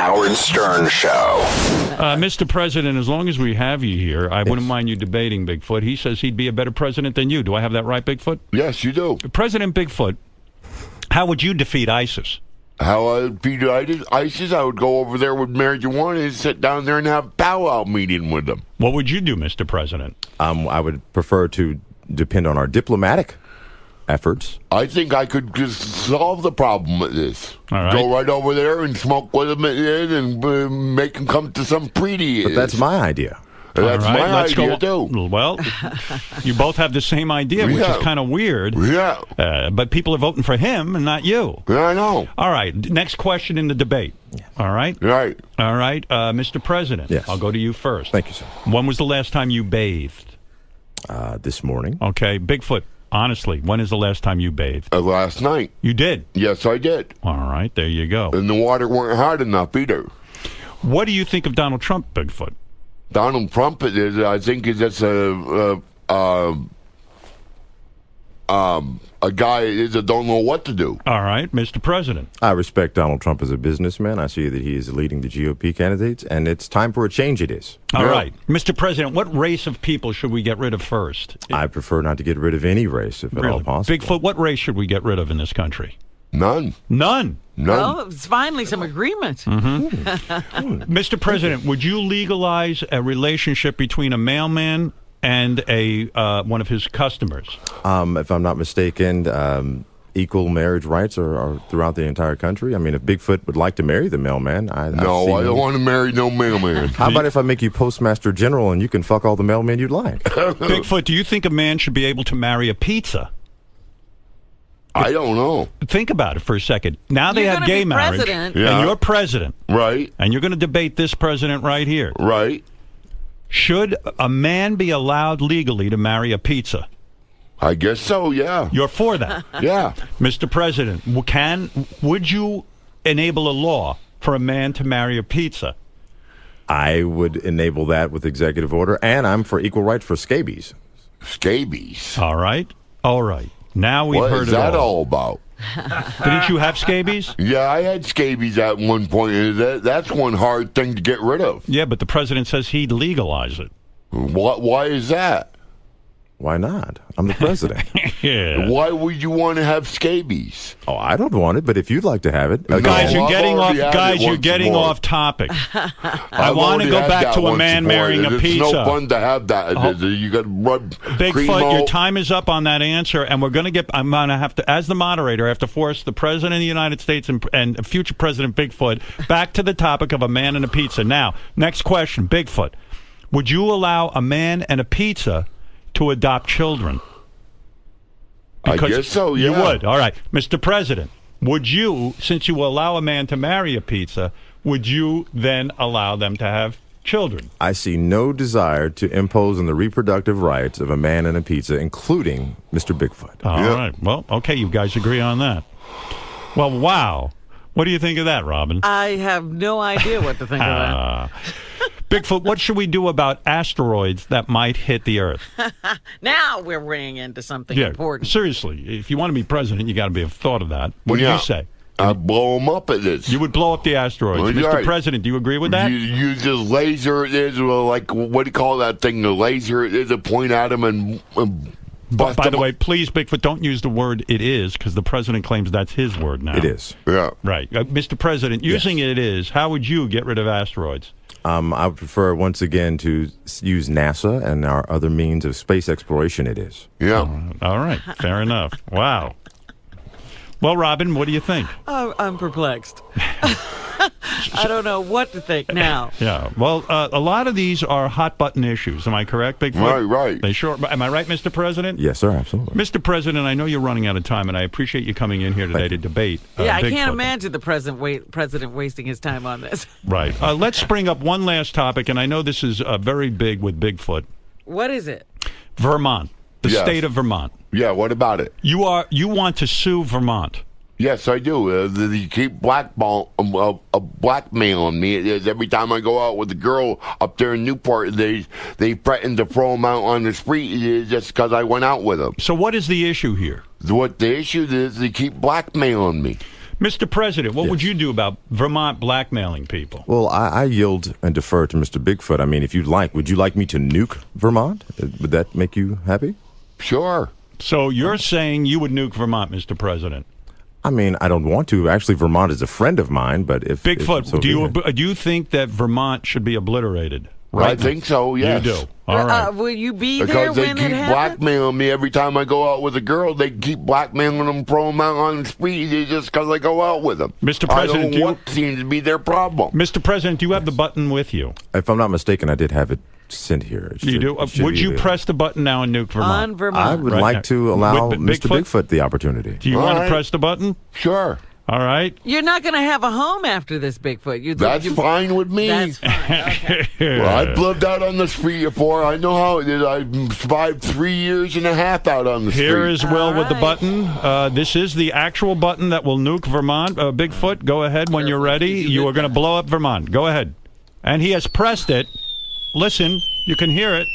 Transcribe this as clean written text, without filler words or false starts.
Howard Stern Show. Mr. President, as long as we have you here, I wouldn't mind you debating Bigfoot. He says he'd be a better president than you. Do I have that right, Bigfoot? Yes, you do. President Bigfoot, how would you defeat ISIS? How I would beat ISIS, I would go over there with marijuana and sit down there and have a powwow meeting with them. What would you do, Mr. President? I would prefer to depend on our diplomatic efforts. I think I could just solve the problem with this. All right. Go right over there and smoke with them and make them come to some treaty. But that's my idea. That's All right, my let's idea, go. too. Well, you both have the same idea, which is kind of weird. Yeah. But people are voting for him and not you. Yeah, I know. All right, next question in the debate. All right? Right. All right, Mr. President. Yes. I'll go to you first. Thank you, sir. When was the last time you bathed? This morning. Okay, Bigfoot, honestly, when is the last time you bathed? Last night. You did? Yes, I did. All right, there you go. And the water weren't hot enough either. What do you think of Donald Trump, Bigfoot? Donald Trump is, I think, is just a guy that don't know what to do. All right, Mr. President. I respect Donald Trump as a businessman. I see that he is leading the GOP candidates, and it's time for a change. It is. All right, Mr. President, what race of people should we get rid of first? I prefer not to get rid of any race, if at all possible. Bigfoot, what race should we get rid of in this country? None. None. Well, it's finally some agreement. Mr. President, would you legalize a relationship between a mailman and a one of his customers? If I'm not mistaken, equal marriage rights are throughout the entire country. I mean, if Bigfoot would like to marry the mailman, I don't want to marry no mailman. How about if I make you postmaster general and you can fuck all the mailmen you'd like? Bigfoot, do you think a man should be able to marry a pizza? I don't know. Think about it for a second. Now they have gay marriage, president. Yeah. and you're president. Right. And you're going to debate this president right here. Right. Should a man be allowed legally to marry a pizza? I guess so, yeah. You're for that? Yeah. Mr. President, would you enable a law for a man to marry a pizza? I would enable that with executive order, and I'm for equal rights for scabies. Scabies? All right. All right. Now we've heard it all. What is that all about? Didn't you have scabies? Yeah, I had scabies at one point. That's one hard thing to get rid of. Yeah, but the president says he'd legalize it. Why is that? Why not? I'm the president. Yeah. Why would you want to have scabies? Oh, I don't want it, but if you'd like to have it. Guys, you're I've getting off. already had Guys, it you're once getting more. off topic. I I've want to already go had back that to a once man before. marrying a It's pizza. no fun to have that. You got to rub cream Bigfoot, your out. time is up on that answer, and we're going to get. I'm going to have to, as the moderator, I have to force the president of the United States and future President Bigfoot back to the topic of a man and a pizza. Now, next question, Bigfoot, would you allow a man and a pizza to adopt children? I guess so, yeah. You would. All right. Mr. President, would you, since you allow a man to marry a pizza, would you then allow them to have children? I see no desire to impose on the reproductive rights of a man and a pizza, including Mr. Bigfoot. All right. Well, okay, you guys agree on that. Well, wow. What do you think of that, Robin? I have no idea what to think of that. Bigfoot, what should we do about asteroids that might hit the Earth? Now we're weighing into something important. Seriously, if you want to be president, you got to have thought of that. What do you say? I'd blow them up at this. You would blow up the asteroids. Well, Mr. right. President, do you agree with that? You use this laser, like, what do you call that thing? The laser is a point at them and bust By the them way, please, Bigfoot, don't use the word "it is" because the president claims that's his word now. It is. Yeah. Right. Mr. President, using "it is," how would you get rid of asteroids? I would prefer, once again, to use NASA and our other means of space exploration. It is. Yeah. All right. Fair enough. Wow. Well, Robin, what do you think? Oh, I'm perplexed. I don't know what to think now. Yeah. Well, a lot of these are hot button issues. Am I correct, Bigfoot? Right. They sure. Am I right, Mr. President? Yes, sir, absolutely. Mr. President, I know you're running out of time, and I appreciate you coming in here today to debate. Yeah, I Bigfoot. can't imagine the president wasting his time on this. Right. Let's bring up one last topic, and I know this is very big with Bigfoot. What is it? Vermont, the Yes. state of Vermont. Yeah, what about it? You want to sue Vermont. Yes, I do. They keep blackmailing me. Every time I go out with a girl up there in Newport, they threaten to throw them out on the street just because I went out with them. So what is the issue here? What the issue is, they keep blackmailing me. Mr. President, what Yes. would you do about Vermont blackmailing people? Well, I yield and defer to Mr. Bigfoot. I mean, if you'd like, would you like me to nuke Vermont? Would that make you happy? Sure. So you're saying you would nuke Vermont, Mr. President? I mean, I don't want to. Actually, Vermont is a friend of mine, but if Bigfoot, so do be you think that Vermont should be obliterated? I think so, yes. You do. All right. Will you be there Because they when keep it happens? blackmailing me every time I go out with a girl. They keep blackmailing them, throw them out on the street just because I go out with them. Mr. I President, don't do know you- what seems to be their problem. Mr. President, do you have the button with you? If I'm not mistaken, I did have it sent here. It You should- do? it should Would be you there. press the button now and nuke Vermont? On Vermont. I would Right like now. to allow With Mr. Bigfoot? Bigfoot the opportunity. Do you All want right. to press the button? Sure. All right. You're not going to have a home after this, Bigfoot. That's fine with me. That's fine. Okay. Well, I've lived out on the street before. I know how it is. I survived 3 years and a half out on the street. Here is Will All with the right. button. This is the actual button that will nuke Vermont. Bigfoot, go ahead when you're ready. You are going to blow up Vermont. Go ahead. And he has pressed it. Listen, you can hear it.